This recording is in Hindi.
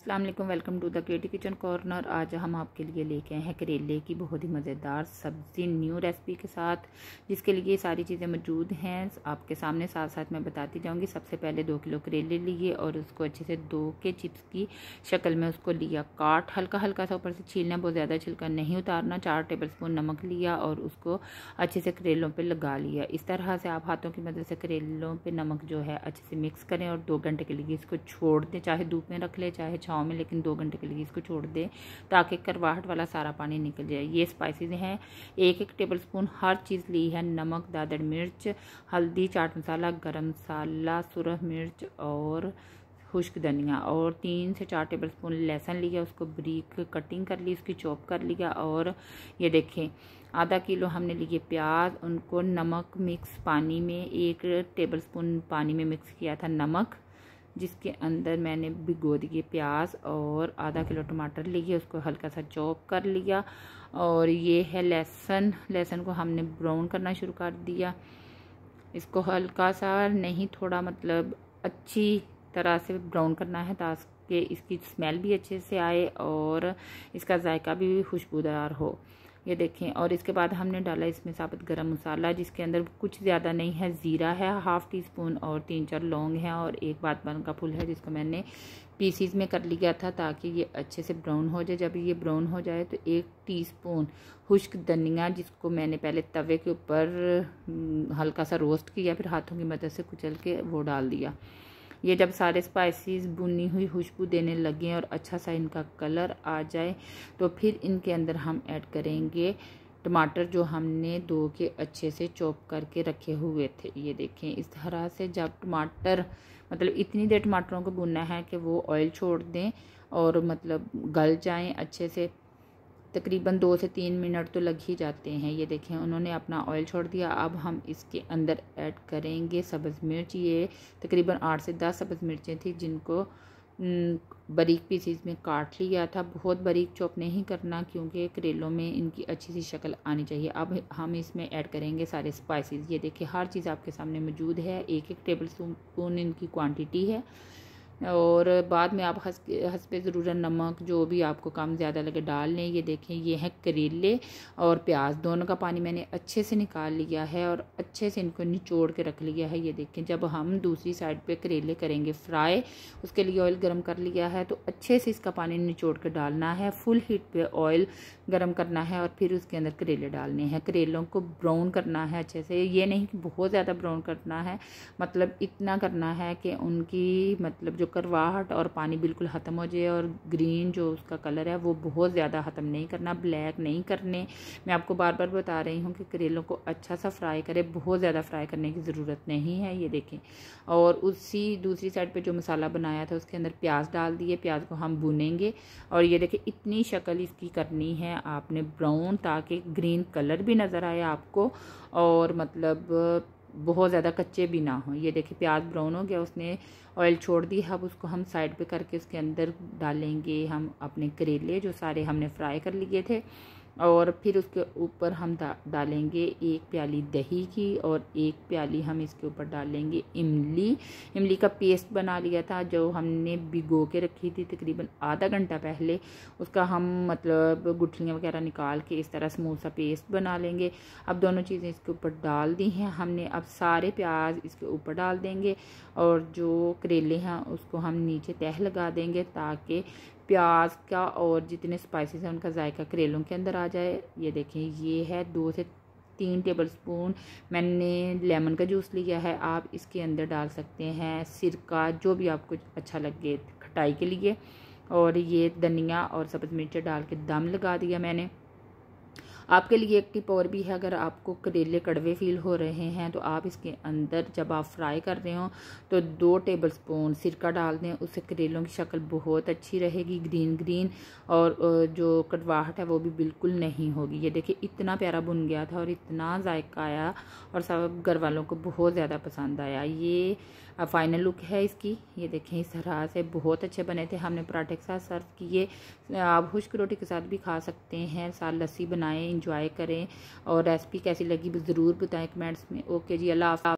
अस्सलाम वालेकुम, welcome to the creative kitchen corner. आज हम आपके लिए लेके आए हैं करेले की बहुत ही मज़ेदार सब्ज़ी न्यू रेसिपी के साथ, जिसके लिए सारी चीज़ें मौजूद हैं आपके सामने। साथ साथ मैं बताती जाऊंगी। सबसे पहले 2 किलो करेले लिए और उसको अच्छे से 2 के चिप्स की शक्ल में उसको लिया काट, हल्का हल्का सा ऊपर से छीलना, बहुत ज़्यादा छिलका नहीं उतारना। 4 टेबलस्पून नमक लिया और उसको अच्छे से करेलों पर लगा लिया। इस तरह से आप हाथों की मदद से करेलों पर नमक जो है अच्छे से मिक्स करें और 2 घंटे के लिए इसको छोड़ दें, चाहे धूप में रख ले चाहे छाँव में, लेकिन 2 घंटे के लिए इसको छोड़ दें ताकि करवाहट वाला सारा पानी निकल जाए। ये स्पाइसेस हैं, 1 टेबलस्पून हर चीज़ ली है। नमक, दादड़ मिर्च, हल्दी, चाट मसाला, गरम मसाला, सुरख मिर्च और खुश्क धनिया, और 3 से 4 टेबलस्पून लहसुन लिया, उसको बारीक कटिंग कर ली, उसकी चॉप कर लिया। और ये देखें आधा किलो हमने लिए प्याज, उनको नमक मिक्स पानी में 1 टेबलस्पून पानी में मिक्स किया था नमक, जिसके अंदर मैंने भिगो दिए प्याज। और आधा किलो टमाटर लिए, उसको हल्का सा चॉप कर लिया। और ये है लहसुन को हमने ब्राउन करना शुरू कर दिया। इसको हल्का सा नहीं, थोड़ा मतलब अच्छी तरह से ब्राउन करना है ताकि इसकी स्मेल भी अच्छे से आए और इसका जायका भी खुशबूदार हो। ये देखें। और इसके बाद हमने डाला इसमें साबुत गरम मसाला, जिसके अंदर कुछ ज़्यादा नहीं है, ज़ीरा है 1/2 टीस्पून और 3-4 लौंग हैं और 1 बादम का फूल है, जिसको मैंने पीसीज में कर लिया था ताकि ये अच्छे से ब्राउन हो जाए। जब ये ब्राउन हो जाए तो 1 टीस्पून खुश्क धनिया, जिसको मैंने पहले तवे के ऊपर हल्का सा रोस्ट किया, फिर हाथों की मदद से कुचल के वो डाल दिया। ये जब सारे स्पाइसेस भुनी हुई खुशबू देने लगे और अच्छा सा इनका कलर आ जाए तो फिर इनके अंदर हम ऐड करेंगे टमाटर, जो हमने 2 के अच्छे से चॉप करके रखे हुए थे। ये देखें इस तरह से जब टमाटर मतलब इतनी देर टमाटरों को भुनना है कि वो ऑयल छोड़ दें और मतलब गल जाएं अच्छे से। तकरीबन 2 से 3 मिनट तो लग ही जाते हैं। ये देखें उन्होंने अपना ऑयल छोड़ दिया। अब हम इसके अंदर ऐड करेंगे सब्ज़ मिर्च। ये तकरीबन 8 से 10 सब्ज़ मिर्चें थी, जिनको बारीक पीसीज में काट लिया था। बहुत बारीक चॉप नहीं करना क्योंकि करेलों में इनकी अच्छी सी शक्ल आनी चाहिए। अब हम इसमें ऐड करेंगे सारे स्पाइसेस। ये देखिए हर चीज़ आपके सामने मौजूद है, 1-1 टेबल स्पून इनकी क्वांटिटी है। और बाद में आप हस्बे ज़रूरत नमक जो भी आपको कम ज़्यादा लगे डाल लें। ये देखें ये है करेले और प्याज, दोनों का पानी मैंने अच्छे से निकाल लिया है और अच्छे से इनको निचोड़ के रख लिया है। ये देखें जब हम दूसरी साइड पे करेले करेंगे फ्राई, उसके लिए ऑयल गरम कर लिया है, तो अच्छे से इसका पानी निचोड़ के डालना है। फुल हीट पे ऑयल गरम करना है और फिर उसके अंदर करेले डालने हैं। करेलों को ब्राउन करना है अच्छे से, ये नहीं कि बहुत ज़्यादा ब्राउन करना है, मतलब इतना करना है कि उनकी मतलब जो करवाहट और पानी बिल्कुल ख़त्म हो जाए। और ग्रीन जो उसका कलर है वो बहुत ज़्यादा ख़त्म नहीं करना, ब्लैक नहीं करने। मैं आपको बार बार बता रही हूँ कि करेलों को अच्छा सा फ्राई करें, बहुत ज़्यादा फ्राई करने की ज़रूरत नहीं है। ये देखें। और उसी दूसरी साइड पे जो मसाला बनाया था उसके अंदर प्याज डाल दिए, प्याज को हम भूनेंगे। और ये देखें इतनी शक्ल इसकी करनी है आपने ब्राउन, ताकि ग्रीन कलर भी नज़र आए आपको और मतलब बहुत ज़्यादा कच्चे भी ना हो। ये देखिए प्याज ब्राउन हो गया, उसने ऑयल छोड़ दी। अब उसको हम साइड पे करके उसके अंदर डालेंगे हम अपने करेले जो सारे हमने फ्राई कर लिए थे। और फिर उसके ऊपर हम डालेंगे 1 प्याली दही की और 1 प्याली हम इसके ऊपर डालेंगे इमली का पेस्ट बना लिया था, जो हमने भिगो के रखी थी तकरीबन आधा घंटा पहले। उसका हम मतलब गुठलियाँ वगैरह निकाल के इस तरह स्मूथ सा पेस्ट बना लेंगे। अब दोनों चीज़ें इसके ऊपर डाल दी हैं हमने। अब सारे प्याज इसके ऊपर डाल देंगे और जो करेले हैं उसको हम नीचे तह लगा देंगे ताकि प्याज का और जितने स्पाइसेस हैं उनका जायका करेलों के अंदर आ जाए। ये देखें ये है 2 से 3 टेबलस्पून मैंने लेमन का जूस लिया है। आप इसके अंदर डाल सकते हैं सिरका, जो भी आपको अच्छा लगे खटाई के लिए। और ये धनिया और सब्ज़ मिर्च डाल के दम लगा दिया मैंने। आपके लिए एक टिप और भी है, अगर आपको करेले कड़वे फील हो रहे हैं तो आप इसके अंदर जब आप फ्राई कर रहे हो तो 2 टेबलस्पून सिरका डाल दें, उससे करेलों की शक्ल बहुत अच्छी रहेगी, ग्रीन और जो कड़वाहट है वो भी बिल्कुल नहीं होगी। ये देखिए इतना प्यारा बुन गया था और इतना जायका आया और सब घर वालों को बहुत ज़्यादा पसंद आया। ये फाइनल लुक है इसकी। ये देखें इस तरह से बहुत अच्छे बने थे। हमने पराठे के साथ सर्व किए, आप खुश्क रोटी के साथ भी खा सकते हैं। साथ लस्सी बनाएं, इंजॉय करें। और रेसिपी कैसी लगी ज़रूर बताएं कमेंट्स में। ओके जी, अल्लाह हाफ़िज़।